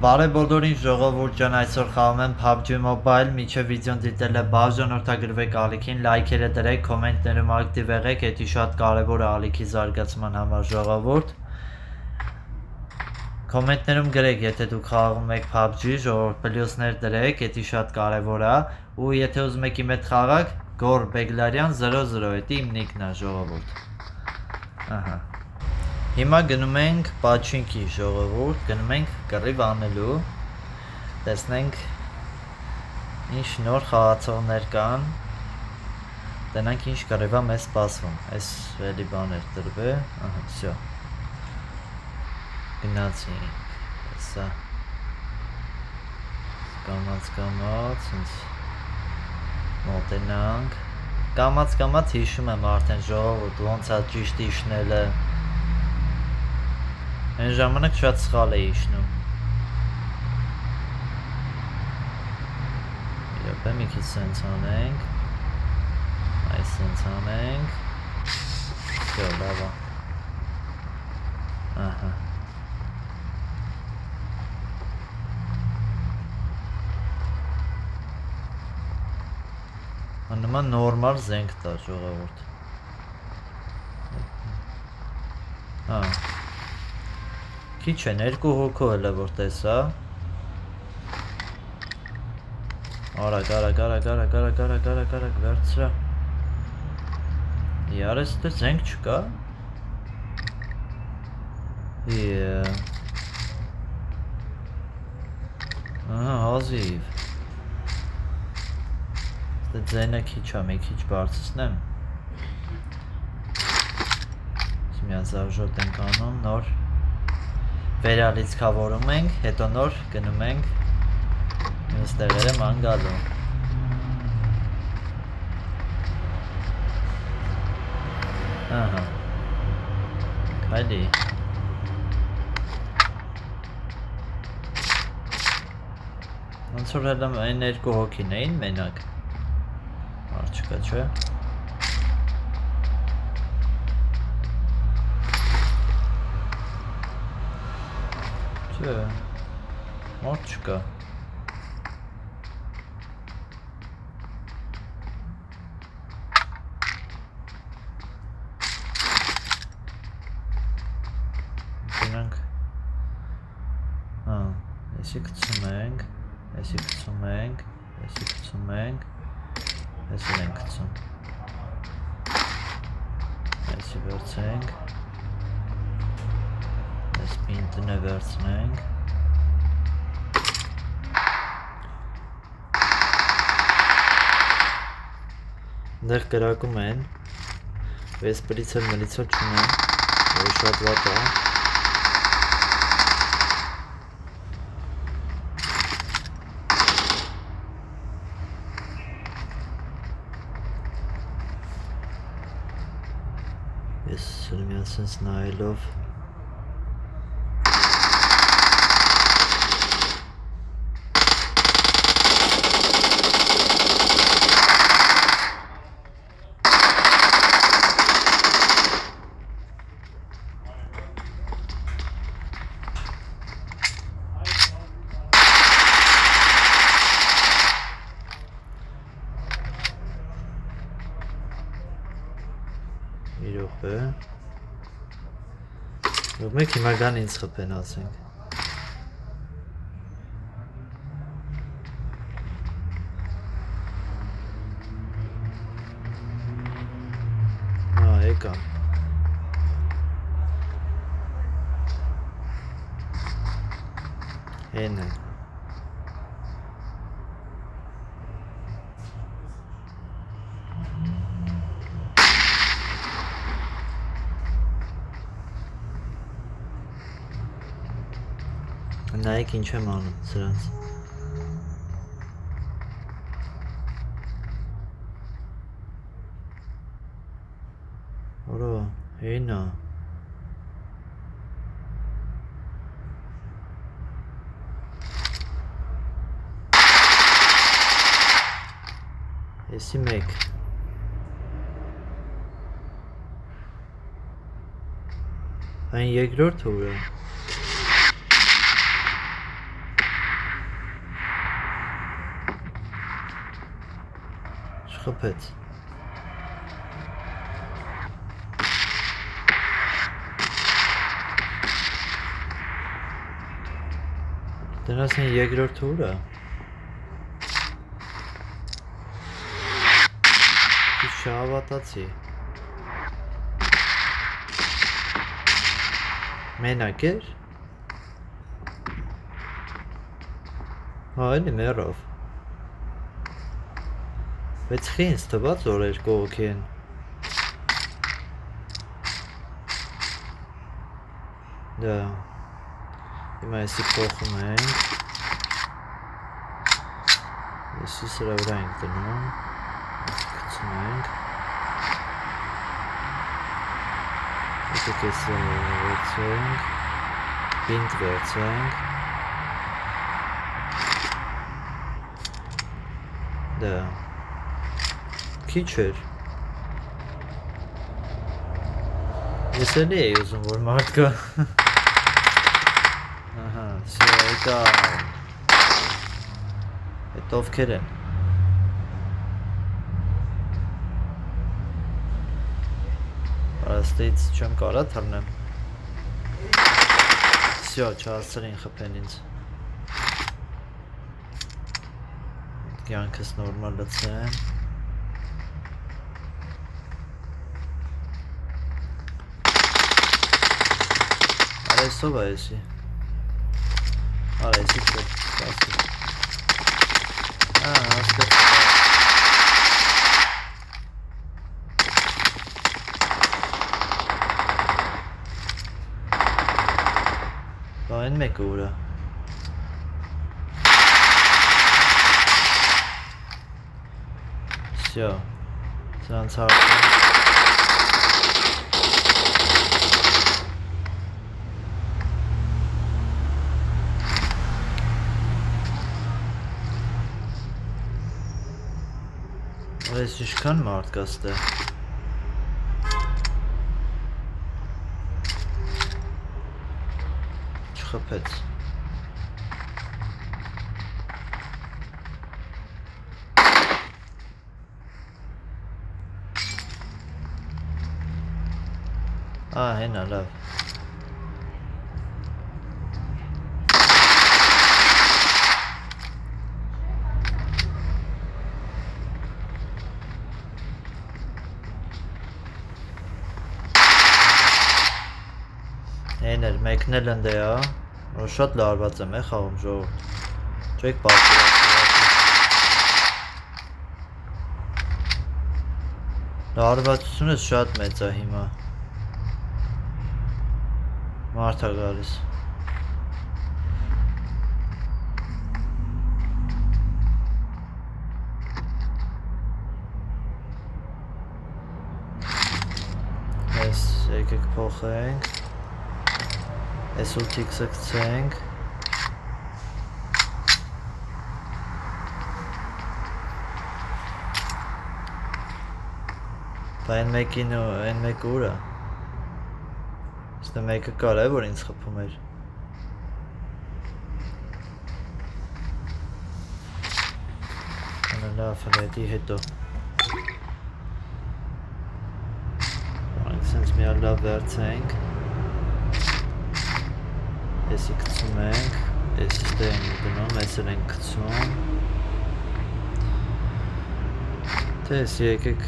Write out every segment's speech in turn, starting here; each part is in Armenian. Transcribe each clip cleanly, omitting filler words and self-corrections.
Բարև բոլորին ժողովուրդ ջան, այսօր խաղում եմ PUBG Mobile, միջև վիդեոն դիտել է բաժան որդագրվեք ալիքին, լայքերը դրեք, կոմենտներում ակտիվ եղեք, էդի շատ կարևոր է ալիքի զարգացման համար ժողովուրդ։ Կոմենտներում գրեք, եթե դուք խաղում եք PUBG, ժողովուրդ պլյուսներ դրեք, էդի շատ կարևոր է, ու եթե ուզում եք իմ հետ խաղաք, Գոր Բեգլարյան 00, էդի իմ նիկն է ժողովուրդ։ Ահա։ Հիմա գնում ենք Պաչինքի ժողովուրդ, գնում ենք կռիվ անելու, տեսնենք ինչ նոր խաղացողներ կան, տենանք ինչ կռիվա մեզ սպասվում, այս էլի բաներ տրվե, ահա, վсё, գնացինք, հեսա, կամաց, ինձ մոտենանք, կամաց հիշում եմ արդեն ժողովուրդ, ոնց է ճիշտ իշնելը, Այն ժամանակ շատ սխալ է իշնում։ Իրոք մի քիչ սենց անենք, այս սենց անենք, վсё, լավ է, ահա։ Նման նորմալ զենք տա ժողովուրդ։ Հա։ Քիչ են, 2 հոգու էլ է որ տեսա։ Արագ, վերցրա։ Յարես դե զենք չկա։ Ահա, հազիվ։ Դե ձենը քիչ է, մի քիչ բարձրացնեմ։ Միան զարժոտ ենք անում, նոր վերալիցքավորում ենք, հետո նոր գնում ենք մյուս տեղերը ման գալու։ Ահա, քայլի։ Ոնց որ հələ այն 2 հոգին էին մենակ։ Մարդ չկա, չէ։ Չէ, մարդ չկա։ Գնանք, հա, եսի գցում ենք, եսի գցում ենք, եսի գցում ենք, եսի ենք գցում, եսի վերցենք, ես պինտնը վերցնենք, դեղ կրակում են, վեսպրիցել մլիցել չունեն, որ շատ վատ է, ես միան սենց նայելով, իրոք է, մեկ հիմա գան ինձ խպեն ասենք, հա եկան, հեն է, նայեք ինչ եմ անում սրանց, որո, հենա, եսի մեկ, այն երկրորդ ուր է, Չխփեց։ Դրանց են երկրորդ ուրը։ Ինչ չհավատացի։ Մենակ էր։ Հա, էլի մեռավ։ Բայց ինձ թվաց որ էր կողքի են։ Դա։ Հիմա էսի փոխում ենք։ Էսի սրա վրա ենք դնում։ Գցում ենք։ Եկեք էսի վերցենք։ Բինտ վերցենք։ Դա։ Քիչ էր։ Ես էլի էի ուզում որ մարդ կա։ Ահա, սա Այդ ովքեր են։ Այստեղից չեմ կարա թռնեմ։ Всё, չհասցրին խփեն ինձ։ Կյանքս նորմալ լցեմ։ Արեսով է էսի։ Արեսի չէ, սպասի։ Հասկացա։ Դա են մեկը ուրա։ Всё, սրանց հարցում։ Այս ինչքան մարդ կա ստեղ։ Չխփեց։ Հենա լավ։ Էներ մեկն էլ ընդ է, որ շատ լարված եմ խաղում ժողովուրդ։ Չեք պատկերացնում։ Լարվածությունը շատ մեծ է հիմա։ Մարդ է գալիս։ Այս եկեք փոխենք։ Այս ուլտիքսը գցենք։ Դա այն մեկին ու այն մեկը ուր է։ Ստե մեկը կար է, որ ինձ խփում էր։ Անա լավ է, հետի հետո։ Անք սենց միա լավ վերցենք։ Էսի գցում ենք, էսի ստե ենք դնում, էսել ենք գցում։ Թե էսի եկեք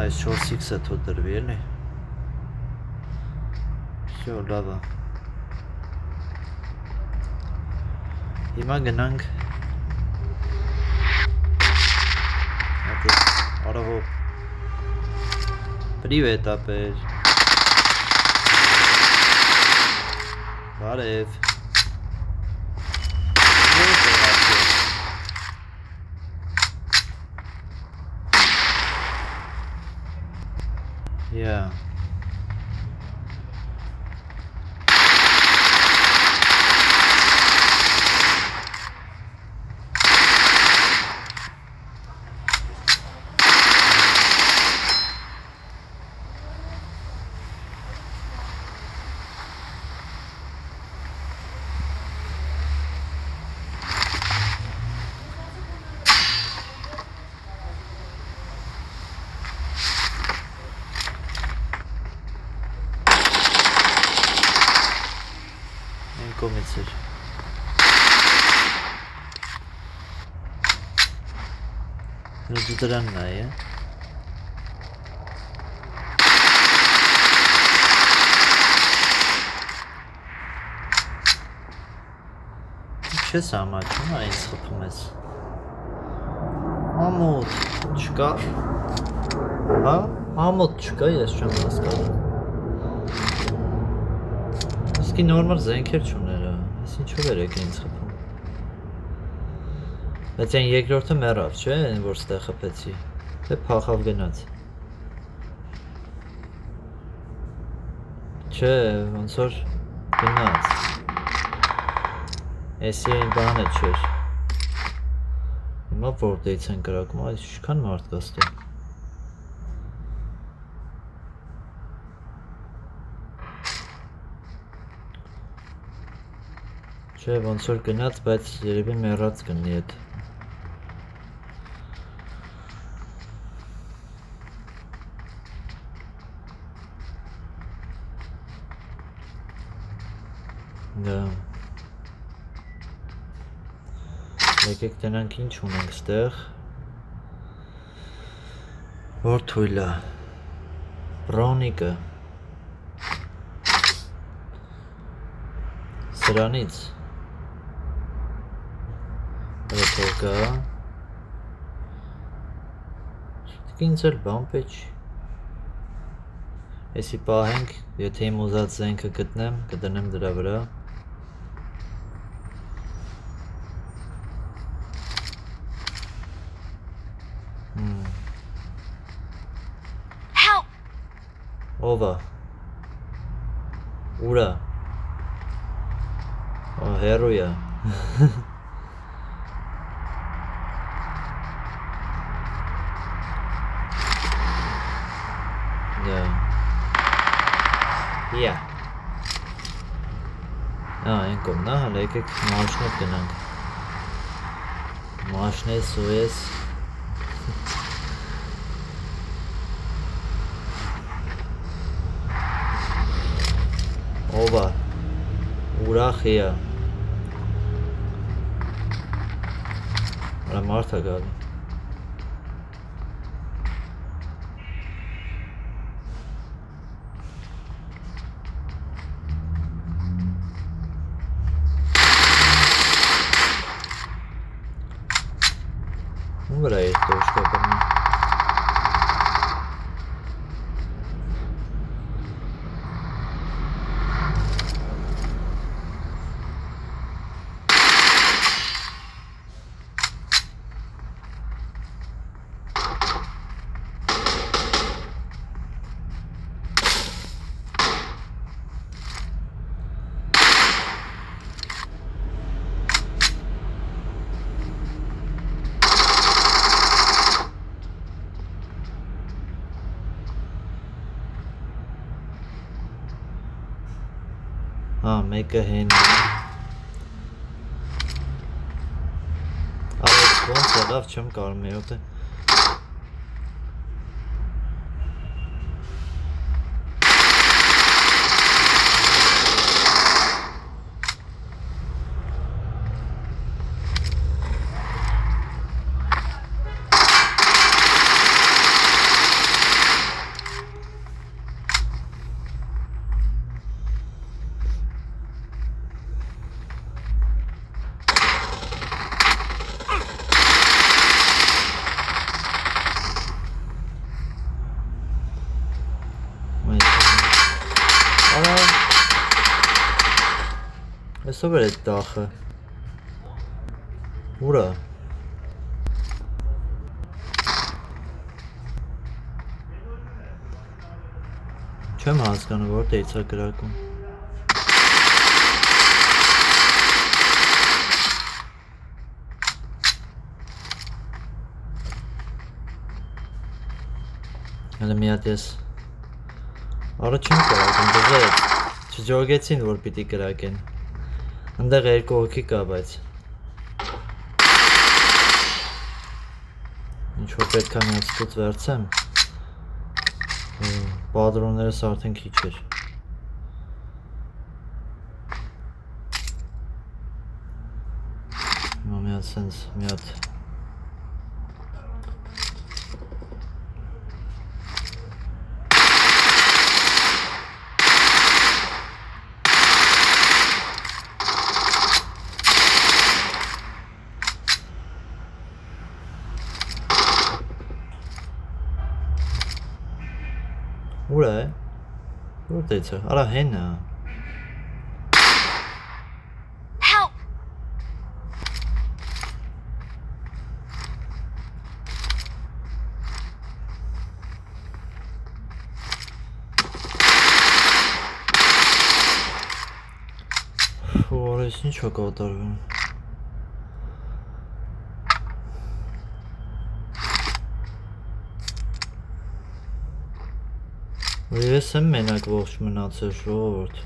այս 4x-ը թո դրվի էլի։ Всё, լավ է։ Հիմա գնանք Արավո Привет, ապեր։ Բարև։ Yeah. կողմից էր։ Դու դրան նայ է։ Չես ամաչում, այնց խփում ես։ Ամոթ չկա։ Հա? Ամոթ չկա, ես չեմ հասկանում։ Իսկի նորմալ զենքեր չուներ, ես ինչով էր եք ինձ խփում։ Բայց այն երկրորդը մեռավ, չէ, այն որ ստեղ խփեցի, թե փախավ գնաց։ Չէ, ոնց որ գնաց։ Էսի այն բանը չէր։ Հիմա որտեղից են կրակում, այս ինչքան մարդ կա ստեղ։ Չէ, ոնց որ գնաց, բայց երևի մեռած կնի էդ։ Դա։ Եկեք տնանք ինչ ունենք ստեղ։ Որ թույլ է։ Բրոնիկը։ Սրանից։ Ռետորկա։ Ինձ էլ բան պետք չի։ Էսի պահենք, եթե իմ ուզած զենքը գտնեմ, կդնեմ դրա վրա։ Ով է։ Ուր է։ Հերոյ է։ Yeah. Այն կողմն է, հələ եկեք մաշնով գնանք։ Մաշնես ու ես։ Ով է։ Ուրախ է։ Արա մարդ է գալի։ Վրա է տոշկա բռնում։ Մեկը հեն է։ Արեց ոնց եղավ չեմ կարող մի րոպե։ Ով էր այդ տախը։ Ուր է։ Չեմ հասկանում որտեղից է կրակում։ Հələ մի հատ ես։ Առաջին կրակում դժեց։ Չջոգեցին որ պիտի կրակեն։ Ընդեղ երկու հոգի կա, բայց ինչ-որ պետք է միացտուց վերցեմ, պատրոններս արդեն քիչ էր։ sense մի հատ Ուր է? Որտե՞ց է? Արա հենա Որես ինչ է կատարվում Ես եմ մենակ ողջ մնացել ժողովուրդ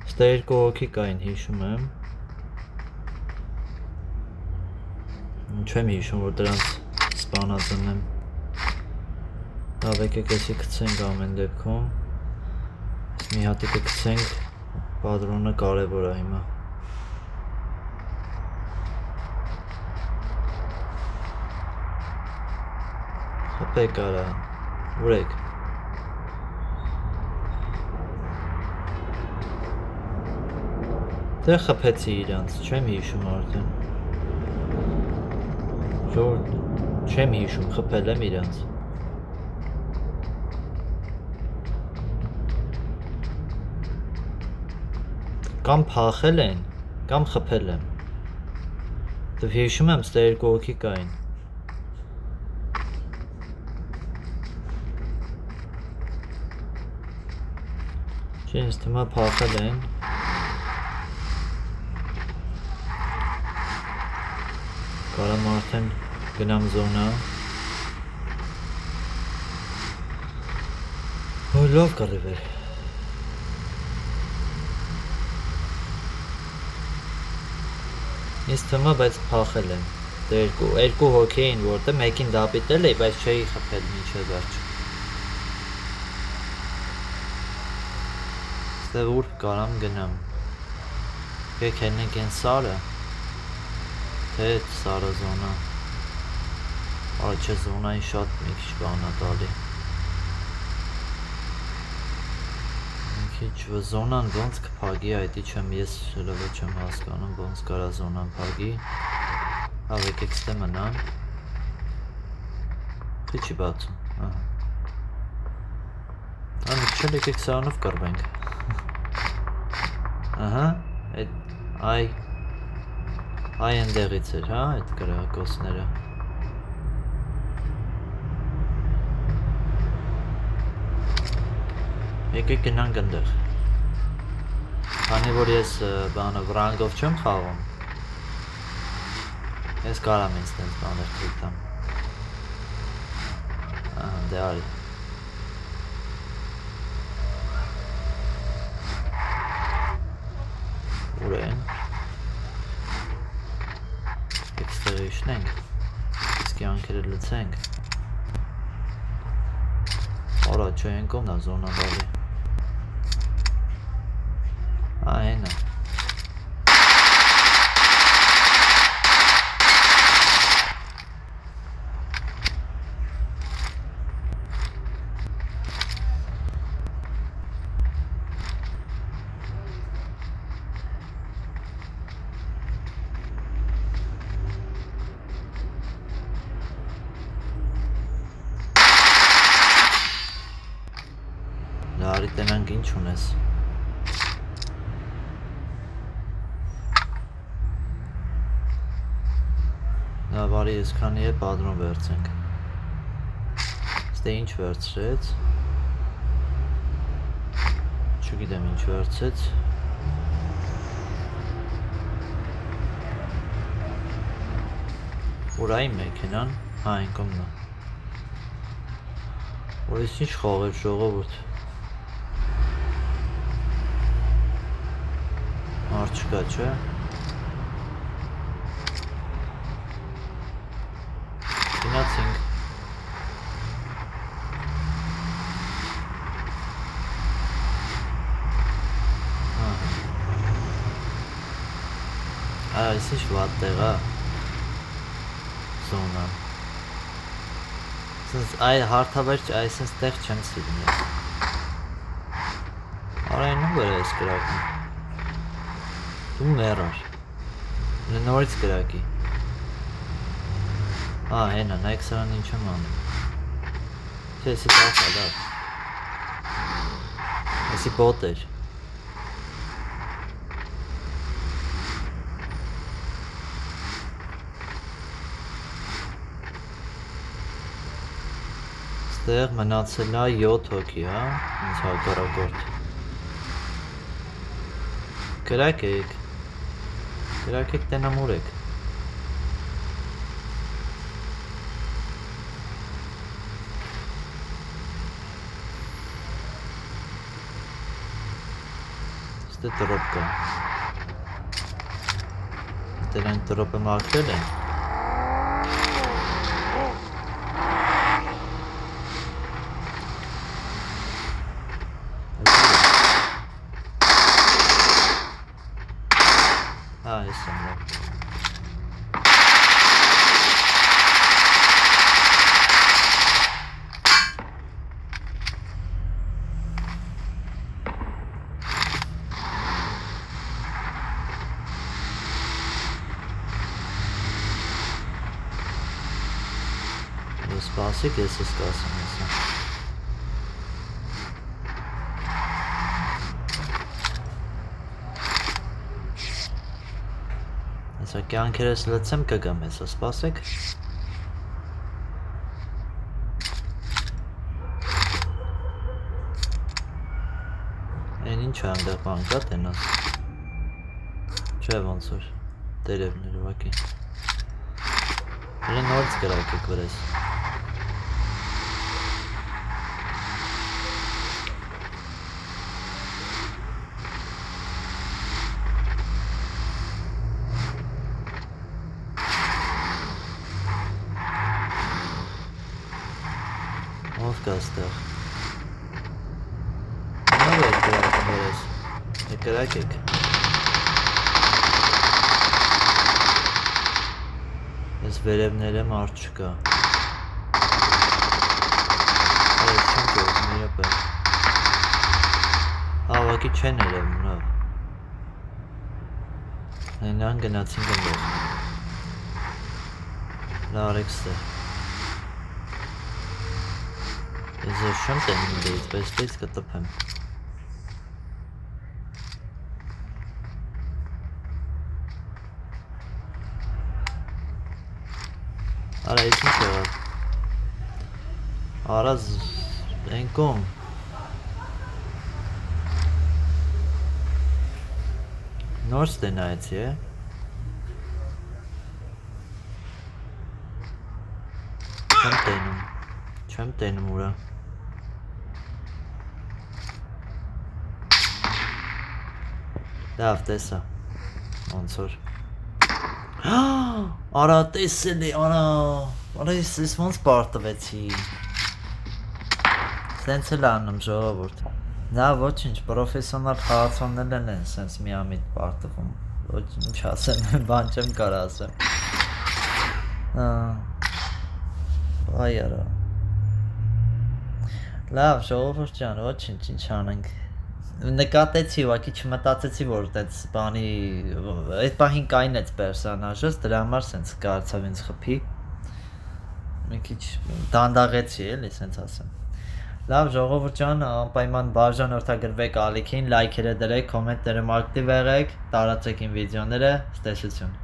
Ստա երկու հոգի կային հիշում եմ Չեմ հիշում որ դրանց սպանած եմ Լավ եկեք եսի կցենք ամեն դեպքում Մի հատիկը կցենք Պատրոնը կարևոր է հիմա Խփեք արա Ուրեք Դե խփեցի իրանց, չեմ հիշում արդեն Չեմ հիշում, խփել եմ իրանց Կամ փախել են, կամ խփել եմ Դե հիշում եմ, ստա երկու հոգի կային Չէ, ինձ թվում է փախել են Կարամ արդեն գնամ զոնա Հո լավ կարևեր Ինձ թվում է, բայց փախել եմ Դե երկու հոգի էին որտեղ մեկին դապիտել էի, բայց չէի խփել մինչև վերջ Ստեղ ուր կարամ գնամ Եկեք հենենք են սարը Թե սարը զոնա Արը չէ զոնային շատ մի քիչ բան է տալի Մի քիչ զոնան ոնց կփագի այդի չեմ ես լավ չեմ հասկանում ոնց կարա զոնան փագի Հավ եկեք ստե մնամ Թե չի բացում Ահա Չել եկեք սարանով կռվենք Ահա Այ ընդեղից էր հա այդ կրակոցները Եկեք գնանք ընդեղ Քանի որ ես բանը վրանգով չեմ խաղում Ես կարամ ինձ տենց բաներ թույլ տամ Ահա դե արի Ուր են Եք ստեղ իշնենք Իսկի անքերը լծենք Արա չէ են կողնա զոնա բալի Այնա Լարի տենանք ինչ ունես Լավ արի ես քանի է պատրոն վերցենք Ստե ինչ վերցրեց Չգիտեմ ինչ վերցեց Ուր այ մեքենան Հա այն կոմնա Որ ես ինչ խաղեր ժողովուրդ Մարդ չկա չէ Գնացինք Այս ինչ վատ տեղ է զոնան սենց այ հարթավերջ այսենց տեղ չեմ սիրում ես արայնում վրա ես կրակում դու մեռար նորից կրակի հենա նայք սրան ինչ եմ անում չէ եսի տախ է լավ եսի բոտ էր ստեղ մնացել է 7 հոգի հա ինձ հակառակորդ կրակեք տենամուրեք ստե տրոպ կա դրանք տրոպը մաքրել են այս եմ լավ սպասեք ես ես կասեմ եսա Եսա կյանքերս լծեմ կգամ եսա սպասեք Են ինչ է անդեղ բան կա տենաս Չէ ոնց որ տերևներ ուղակի Իրեն նորից կրակեք վրես Ով կա ստեղ Նավ եք կրակում վրես կրակեք Ես վերևներ եմ արդ չկա Այս չեմ կողմ իրապը Ավակի չեն երևում նավ Այնան գնացին գնով Լարեք ստեղ Ես ես շեմ տենում դեից, բայց դեից կտպեմ Արա ես ինչ եղավ Արազ ենքում Նոր ստենայեցի է Չեմ տենում ուրա Լավ տեսա ոնց որ Արա տեսել է արա ես ոնց պարտվեցի Սենց էլ անում ժողովուրդ Նա ոչինչ պրոֆեսիոնալ խաղացողներն են սենց միամիտ պարտվում Ինչ ասեմ բան չեմ կար ասեմ Այ արա Լավ ժողովուրդ ջան ոչինչ ինչ անենք Նկատեցի ուղղակի չմտածեցի որ այդպես բանի այդ պահին կային այդ պերսոնաժս դրա համար սենց կարծավ ինձ խփի մի քիչ դանդաղեցի էլի սենց ասեմ Լավ ժողովուրդ ջան անպայման բաժանորդագրվեք ալիքին լայքերը դրեք կոմենտներում ակտիվ եղեք տարածեք իմ վիդեոները ցտեսություն